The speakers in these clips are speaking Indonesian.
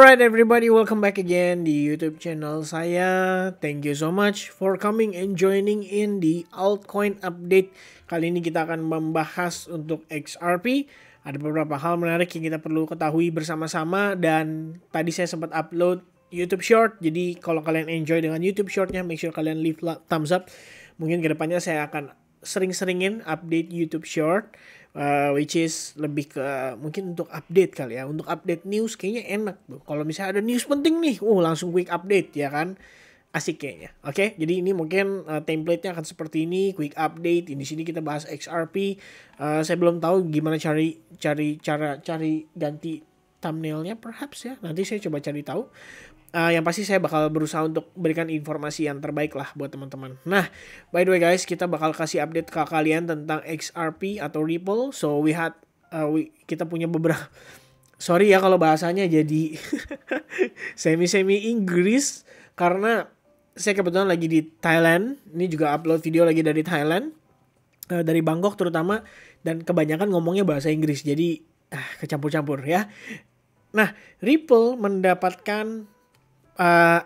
Alright everybody, welcome back again di YouTube channel saya. Thank you so much for coming and joining in di altcoin update. Kali ini kita akan membahas untuk XRP. Ada beberapa hal menarik yang kita perlu ketahui bersama-sama, dan tadi saya sempat upload YouTube Short. Jadi kalau kalian enjoy dengan YouTube Shortnya, make sure kalian leave thumbs up. Mungkin kedepannya saya akan sering-seringin update YouTube Short, which is lebih ke mungkin untuk update kali ya, untuk update news. Kayaknya enak tuh kalau misalnya ada news penting nih, langsung quick update ya kan, asik kayaknya. Oke, jadi ini mungkin template-nya akan seperti ini, quick update. Di sini kita bahas XRP. Saya belum tahu gimana cara ganti thumbnailnya, perhaps ya, nanti saya coba cari tahu. Yang pasti saya bakal berusaha untuk berikan informasi yang terbaik lah buat teman-teman. Nah, by the way guys, kita bakal kasih update ke kalian tentang XRP atau Ripple. So kita punya beberapa, sorry ya kalau bahasanya jadi semi Inggris, karena saya kebetulan lagi di Thailand. Ini juga upload video lagi dari Thailand, dari Bangkok terutama, dan kebanyakan ngomongnya bahasa Inggris, jadi kecampur-campur ya. Nah, Ripple mendapatkan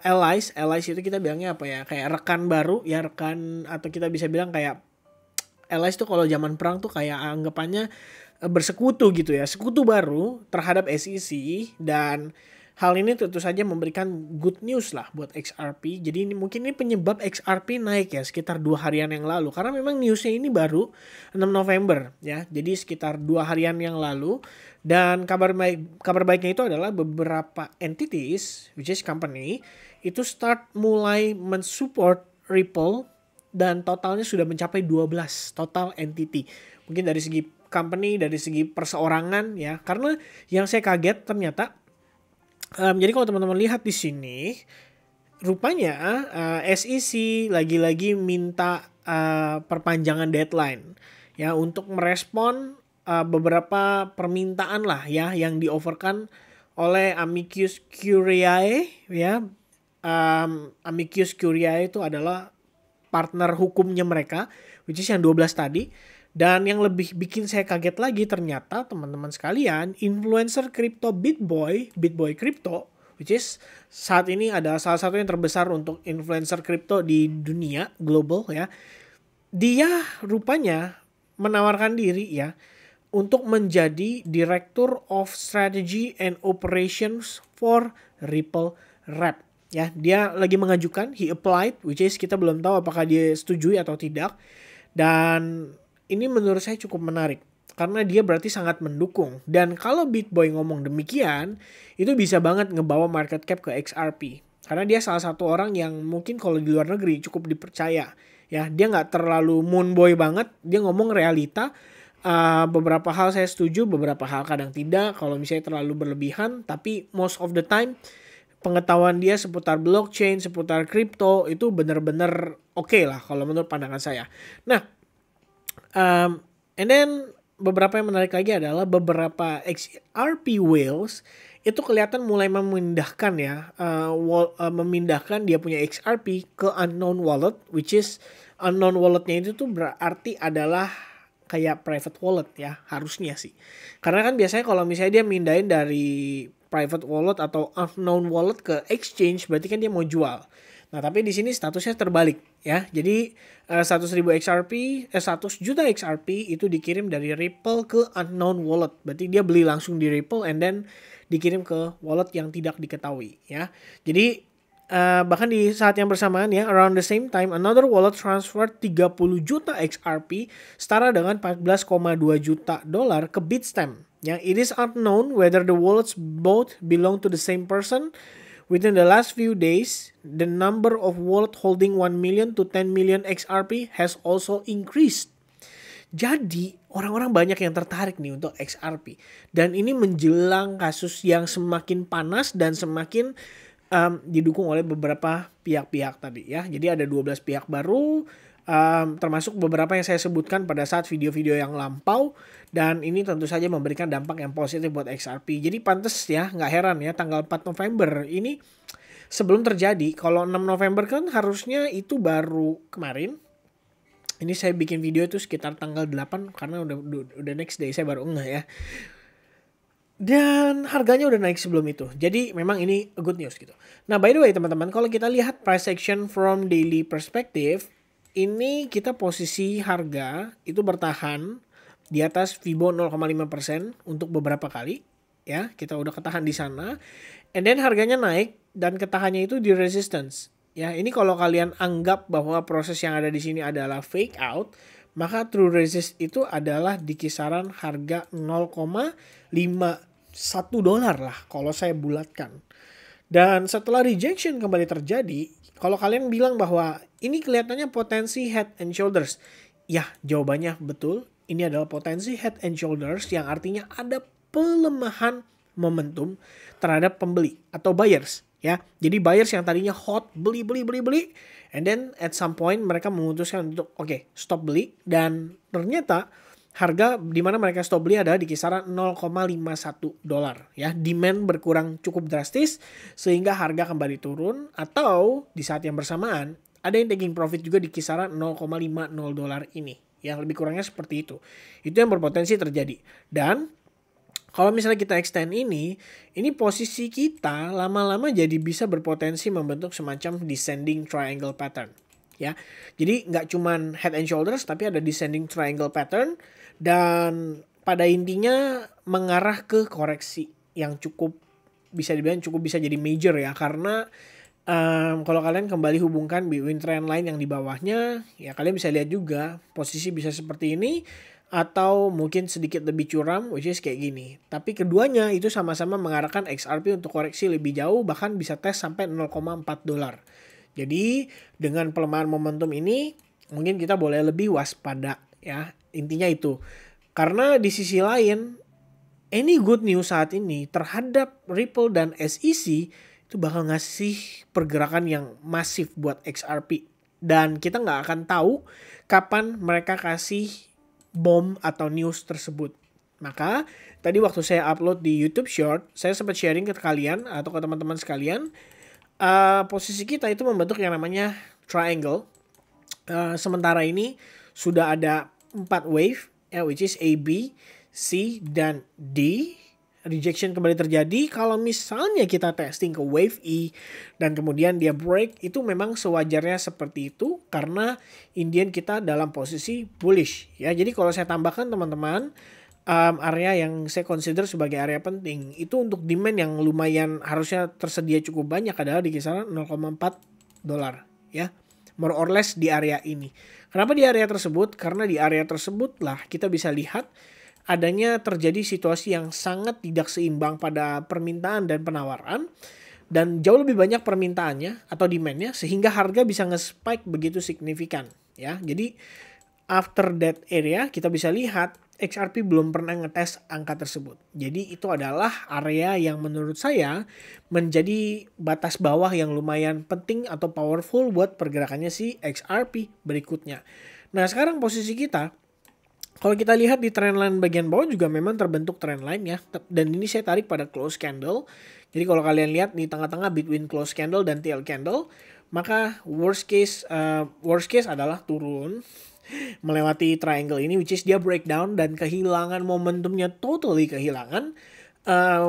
allies itu kita bilangnya apa ya, kayak rekan baru ya, rekan, atau kita bisa bilang kayak allies tuh kalau zaman perang tuh kayak anggapannya bersekutu gitu ya, sekutu baru terhadap SEC. Dan hal ini tentu saja memberikan good news lah buat XRP. Jadi ini mungkin ini penyebab XRP naik ya sekitar 2 harian yang lalu, karena memang newsnya ini baru 6 November ya, jadi sekitar 2 harian yang lalu. Dan kabar baiknya itu adalah beberapa entities, which is company, itu mulai mensupport Ripple, dan totalnya sudah mencapai 12 total entity. Mungkin dari segi company, dari segi perseorangan ya. Karena yang saya kaget ternyata, jadi kalau teman-teman lihat di sini, rupanya SEC lagi-lagi minta perpanjangan deadline ya untuk merespon beberapa permintaan lah ya yang di-offerkan oleh Amicus Curiae ya. Amicus Curiae itu adalah partner hukumnya mereka, which is yang 12 tadi. Dan yang lebih bikin saya kaget lagi, ternyata teman-teman sekalian, influencer crypto BitBoy Crypto, which is saat ini adalah salah satu yang terbesar untuk influencer crypto di dunia global ya. Dia rupanya menawarkan diri ya untuk menjadi Director of Strategy and Operations for Ripple Wrap. Ya, dia lagi mengajukan, he applied, which is kita belum tahu apakah dia setujui atau tidak. Dan ini menurut saya cukup menarik, karena dia berarti sangat mendukung. Dan kalau BitBoy ngomong demikian, itu bisa banget ngebawa market cap ke XRP. Karena dia salah satu orang yang mungkin kalau di luar negeri cukup dipercaya. Ya, dia nggak terlalu moonboy banget, dia ngomong realita. Beberapa hal saya setuju, beberapa hal kadang tidak kalau misalnya terlalu berlebihan, tapi most of the time pengetahuan dia seputar blockchain, seputar kripto itu benar-benar oke lah kalau menurut pandangan saya. Nah, and then beberapa yang menarik lagi adalah beberapa XRP whales itu kelihatan mulai memindahkan ya, memindahkan dia punya XRP ke unknown wallet, which is unknown walletnya itu tuh berarti adalah kayak private wallet ya, harusnya sih. Karena kan biasanya kalau misalnya dia mindahin dari private wallet atau unknown wallet ke exchange, berarti kan dia mau jual. Nah, tapi di sini statusnya terbalik ya. Jadi 100.000 XRP, 100 juta XRP itu dikirim dari Ripple ke unknown wallet. Berarti dia beli langsung di Ripple and then dikirim ke wallet yang tidak diketahui ya. Jadi bahkan di saat yang bersamaan ya, around the same time, another wallet transfer 30 juta XRP setara dengan 14,2 juta dolar ke Bitstamp. Ya, it is unknown whether the wallets both belong to the same person. Within the last few days, the number of wallet holding 1 million to 10 million XRP has also increased. Jadi orang-orang banyak yang tertarik nih untuk XRP. Dan ini menjelang kasus yang semakin panas dan semakin didukung oleh beberapa pihak-pihak tadi ya. Jadi ada 12 pihak baru, termasuk beberapa yang saya sebutkan pada saat video-video yang lampau. Dan ini tentu saja memberikan dampak yang positif buat XRP. Jadi pantas ya, nggak heran ya, tanggal 4 November ini sebelum terjadi. Kalau 6 November kan harusnya itu baru kemarin. Ini saya bikin video itu sekitar tanggal 8 karena udah next day saya baru ngeh ya. Dan harganya udah naik sebelum itu. Jadi memang ini good news gitu. Nah, by the way teman-teman, kalau kita lihat price action from daily perspective, ini kita posisi harga itu bertahan di atas Fibo 0,5% untuk beberapa kali. Ya, kita udah ketahan di sana. And then harganya naik dan ketahannya itu di resistance. Ya, ini kalau kalian anggap bahwa proses yang ada di sini adalah fake out, maka true resist itu adalah di kisaran harga 0,51 dolar lah kalau saya bulatkan. Dan setelah rejection kembali terjadi, kalau kalian bilang bahwa ini kelihatannya potensi head and shoulders. Ya, jawabannya betul. Ini adalah potensi head and shoulders yang artinya ada pelemahan momentum terhadap pembeli atau buyers. Ya, jadi buyers yang tadinya hot, beli, and then at some point mereka memutuskan untuk stop beli, dan ternyata harga di mana mereka stop beli adalah di kisaran 0,51 dolar. Ya, demand berkurang cukup drastis sehingga harga kembali turun, atau di saat yang bersamaan ada yang taking profit juga di kisaran 0,50 dolar ini. Yang lebih kurangnya seperti itu. Itu yang berpotensi terjadi. Dan kalau misalnya kita extend ini posisi kita lama-lama jadi bisa berpotensi membentuk semacam descending triangle pattern. Ya, jadi nggak cuman head and shoulders, tapi ada descending triangle pattern, dan pada intinya mengarah ke koreksi yang cukup bisa dibilang cukup bisa jadi major ya, karena kalau kalian kembali hubungkan between trend line yang di bawahnya, ya kalian bisa lihat juga posisi bisa seperti ini atau mungkin sedikit lebih curam, which is kayak gini. Tapi keduanya itu sama-sama mengarahkan XRP untuk koreksi lebih jauh, bahkan bisa tes sampai 0,4 dolar. Jadi dengan pelemahan momentum ini mungkin kita boleh lebih waspada ya. Intinya itu. Karena di sisi lain any good news saat ini terhadap Ripple dan SEC itu bakal ngasih pergerakan yang masif buat XRP. Dan kita nggak akan tahu kapan mereka kasih bom atau news tersebut. Maka tadi waktu saya upload di YouTube Short, saya sempat sharing ke kalian atau ke teman-teman sekalian, posisi kita itu membentuk yang namanya triangle. Sementara ini sudah ada 4 wave, ya, which is A, B, C, dan D. Rejection kembali terjadi. Kalau misalnya kita testing ke wave E dan kemudian dia break, itu memang sewajarnya seperti itu karena Indian kita dalam posisi bullish. Ya, jadi kalau saya tambahkan teman-teman, area yang saya consider sebagai area penting itu untuk demand yang lumayan harusnya tersedia cukup banyak adalah di kisaran 0,4 dolar ya, more or less di area ini. Kenapa di area tersebut? Karena di area tersebut lah kita bisa lihat adanya terjadi situasi yang sangat tidak seimbang pada permintaan dan penawaran, dan jauh lebih banyak permintaannya atau demandnya sehingga harga bisa nge-spike begitu signifikan ya. Jadi after that area kita bisa lihat XRP belum pernah ngetes angka tersebut. Jadi itu adalah area yang menurut saya menjadi batas bawah yang lumayan penting atau powerful buat pergerakannya si XRP berikutnya. Nah sekarang posisi kita, kalau kita lihat di trendline bagian bawah juga memang terbentuk trendline ya. Dan ini saya tarik pada close candle. Jadi kalau kalian lihat di tengah-tengah between close candle dan tail candle, maka worst case adalah turun melewati triangle ini, which is dia breakdown dan kehilangan momentumnya, totally kehilangan.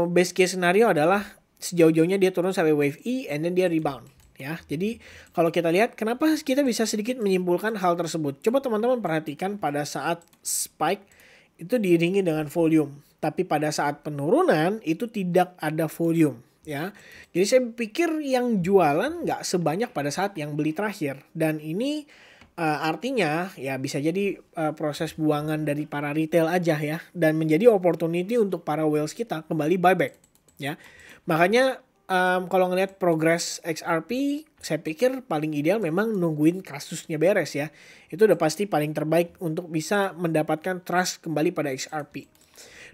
Best case scenario adalah sejauh-jauhnya dia turun sampai wave E and then dia rebound ya. Jadi kalau kita lihat kenapa kita bisa sedikit menyimpulkan hal tersebut, coba teman-teman perhatikan pada saat spike itu diiringi dengan volume, tapi pada saat penurunan itu tidak ada volume ya. Jadi saya pikir yang jualan nggak sebanyak pada saat yang beli terakhir, dan ini artinya ya bisa jadi proses buangan dari para retail aja ya, dan menjadi opportunity untuk para whales kita kembali buyback ya. Makanya kalau ngelihat progress XRP, saya pikir paling ideal memang nungguin kasusnya beres ya. Itu udah pasti paling terbaik untuk bisa mendapatkan trust kembali pada XRP.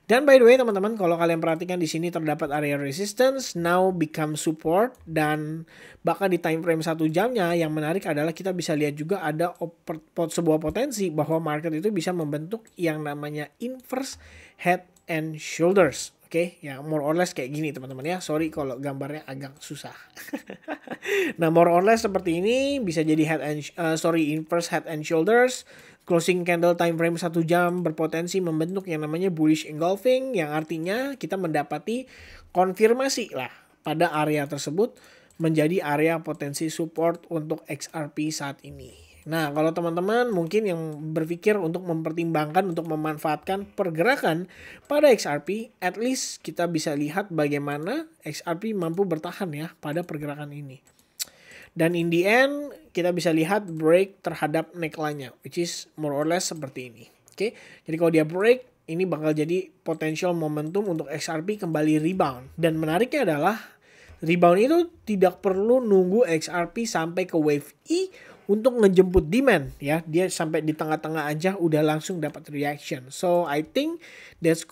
Dan by the way teman-teman, kalau kalian perhatikan di sini terdapat area resistance now become support, dan bahkan di time frame 1 jamnya yang menarik adalah kita bisa lihat juga ada sebuah potensi bahwa market itu bisa membentuk yang namanya inverse head and shoulders. Oke, ya more or less kayak gini teman-teman ya. Sorry kalau gambarnya agak susah. Nah, more or less seperti ini bisa jadi inverse head and shoulders. Closing candle time frame 1 jam berpotensi membentuk yang namanya bullish engulfing, yang artinya kita mendapati konfirmasi lah pada area tersebut menjadi area potensi support untuk XRP saat ini. Nah, kalau teman-teman mungkin yang berpikir untuk mempertimbangkan untuk memanfaatkan pergerakan pada XRP, at least kita bisa lihat bagaimana XRP mampu bertahan ya pada pergerakan ini. Dan in the end, kita bisa lihat break terhadap neckline-nya, which is more or less seperti ini. Oke, jadi kalau dia break, ini bakal jadi potential momentum untuk XRP kembali rebound. Dan menariknya adalah, rebound itu tidak perlu nunggu XRP sampai ke wave E untuk ngejemput demand ya. Dia sampai di tengah-tengah aja udah langsung dapat reaction. So I think that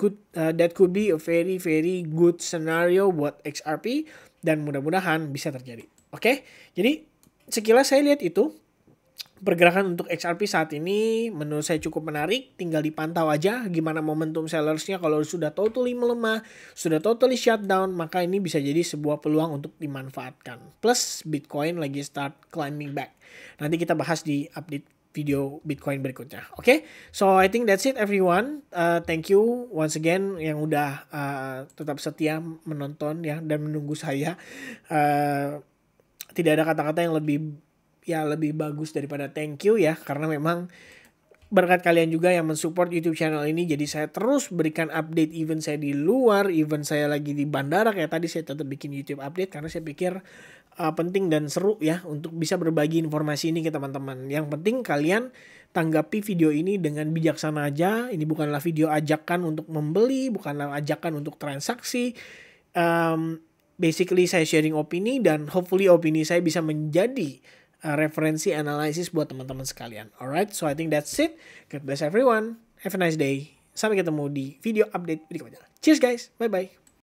could be a very very good scenario buat XRP dan mudah-mudahan bisa terjadi. Oke, jadi sekilas saya lihat itu pergerakan untuk XRP saat ini menurut saya cukup menarik. Tinggal dipantau aja gimana momentum sellersnya. Kalau sudah totally melemah, sudah totally shutdown, maka ini bisa jadi sebuah peluang untuk dimanfaatkan. Plus Bitcoin lagi start climbing back. Nanti kita bahas di update video Bitcoin berikutnya. Oke, so I think that's it everyone. Thank you once again yang udah tetap setia menonton ya dan menunggu saya. Tidak ada kata-kata yang lebih bagus daripada thank you ya, karena memang berkat kalian juga yang mensupport YouTube channel ini, jadi saya terus berikan update event saya di luar, event saya lagi di bandara kayak tadi, saya tetap bikin YouTube update karena saya pikir penting dan seru ya untuk bisa berbagi informasi ini ke teman-teman. Yang penting kalian tanggapi video ini dengan bijaksana aja. Ini bukanlah video ajakan untuk membeli, bukanlah ajakan untuk transaksi. Basically saya sharing opini dan hopefully opini saya bisa menjadi referensi analisis buat teman-teman sekalian. Alright, so I think that's it. God bless everyone. Have a nice day. Sampai ketemu di video update berikutnya. Cheers guys. Bye-bye.